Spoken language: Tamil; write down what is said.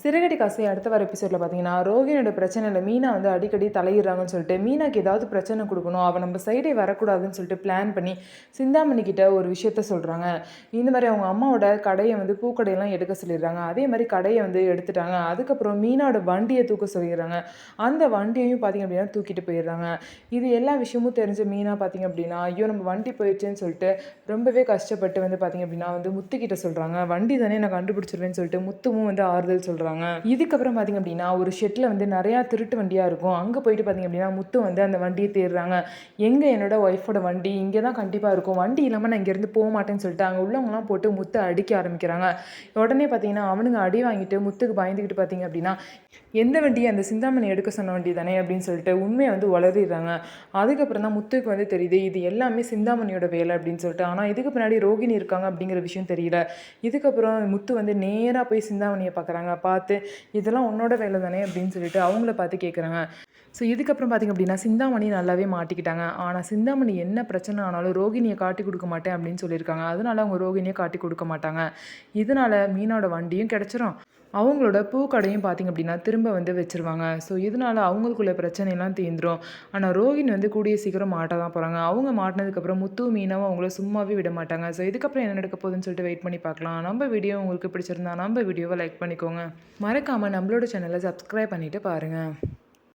சிறகடி காசை அடுத்த வர எபிசோடில் பார்த்தீங்கன்னா, ரோகிணியோட பிரச்சனையில மீனா வந்து அடிக்கடி தலையிடுறாங்கன்னு சொல்லிட்டு, மீனாக்கு ஏதாவது பிரச்சனை கொடுக்கணும், அவள் நம்ம சைடே வரக்கூடாதுன்னு சொல்லிட்டு பிளான் பண்ணி சிந்தாமணி கிட்ட ஒரு விஷயத்த சொல்கிறாங்க. இந்த மாதிரி அவங்க அம்மாவோட கடையை வந்து பூக்கடையெல்லாம் எடுக்க சொல்லிடுறாங்க. அதே மாதிரி கடையை வந்து எடுத்துட்டாங்க. அதுக்கப்புறம் மீனாவோட வண்டியை தூக்க சொல்லிடுறாங்க. அந்த வண்டியையும் பார்த்திங்க அப்படின்னா தூக்கிட்டு போயிடுறாங்க. இது எல்லா விஷயமும் தெரிஞ்ச மீனா பார்த்திங்க அப்படின்னா, ஐயோ நம்ம வண்டி போயிடுச்சுன்னு சொல்லிட்டு ரொம்பவே கஷ்டப்பட்டு வந்து பார்த்திங்க அப்படின்னா வந்து முத்துக்கிட்ட சொல்கிறாங்க. வண்டி தானே நான் கண்டுபிடிச்சிருவேன்னு சொல்லிட்டு முத்துவும் வந்து ஆறுதல் சொல்கிறாங்க. இதுக்கப்புறம் பார்த்திங்க அப்படின்னா ஒரு ஷெட்டில் வந்து நிறையா திருட்டு வண்டியாக இருக்கும். அங்கே போயிட்டு பார்த்திங்க அப்படின்னா முத்து வந்து அந்த வண்டியை தேடுறாங்க. எங்கே என்னோட ஒய்ஃபோட வண்டி இங்கே தான் கண்டிப்பாக இருக்கும், வண்டி இல்லாமல் நான் இங்கேருந்து போக மாட்டேன்னு சொல்லிட்டு அங்கே உள்ளவங்களாம் போட்டு முத்தை அடிக்க ஆரம்பிக்கிறாங்க. உடனே பார்த்திங்கன்னா அவனுங்க அடி வாங்கிட்டு முத்துக்கு பயந்துக்கிட்டு பார்த்திங்க அப்படின்னா எந்த வண்டியை அந்த சிந்தாமணி எடுக்க சொன்ன வண்டி தானே அப்படின்னு சொல்லிட்டு உண்மையை வந்து வளரிடுறாங்க. அதுக்கப்புறம் தான் முத்துக்கு வந்து தெரியுது இது எல்லாமே சிந்தாமணியோட வேலை அப்படின்னு சொல்லிட்டு. ஆனால் இதுக்கு பின்னாடி ரோகிணி இருக்காங்க அப்படிங்கிற விஷயம் தெரியல. இதுக்கப்புறம் முத்து வந்து நேராக போய் சிந்தாமணியை பார்க்குறாங்க. பார்த்து இதெல்லாம் உன்னோட வேலை தானே அப்படின்னு சொல்லிட்டு அவங்கள பார்த்து கேட்குறாங்க. ஸோ இதுக்கப்புறம் பார்த்திங்க அப்படின்னா சிந்தாமணி நல்லாவே மாட்டிக்கிட்டாங்க. ஆனால் சிந்தாமணி என்ன பிரச்சனை ஆனாலும் ரோகிணியை காட்டி கொடுக்க மாட்டேன் அப்படின்னு சொல்லியிருக்காங்க. அதனால அவங்க ரோகிணியை காட்டி கொடுக்க மாட்டாங்க. இதனால் மீனோட வண்டியும் கிடச்சிரும், அவங்களோட பூக்கடையும் பார்த்திங்க அப்படின்னா திரும்ப வந்து வச்சுருவாங்க. ஸோ இதனால் அவங்களுக்குள்ள பிரச்சனைலாம் தீர்ந்துடும். ஆனால் ரோகிணி வந்து கூடிய சீக்கிரம் மாட்ட தான் போகிறாங்க. அவங்க மாட்டினதுக்கப்புறம் முத்து மீனாவும் அவங்கள சும்மாவே விட மாட்டாங்க. ஸோ இதுக்கப்புறம் என்ன நடக்க போகுதுன்னு சொல்லிட்டு வெயிட் பண்ணி பார்க்கலாம். நம்ம வீடியோ உங்களுக்கு பிடிச்சிருந்தா நம்ம வீடியோவை லைக் பண்ணிக்கோங்க. மறக்காமல் நம்மளோட சேனலை சப்ஸ்கிரைப் பண்ணிவிட்டு பாருங்கள்.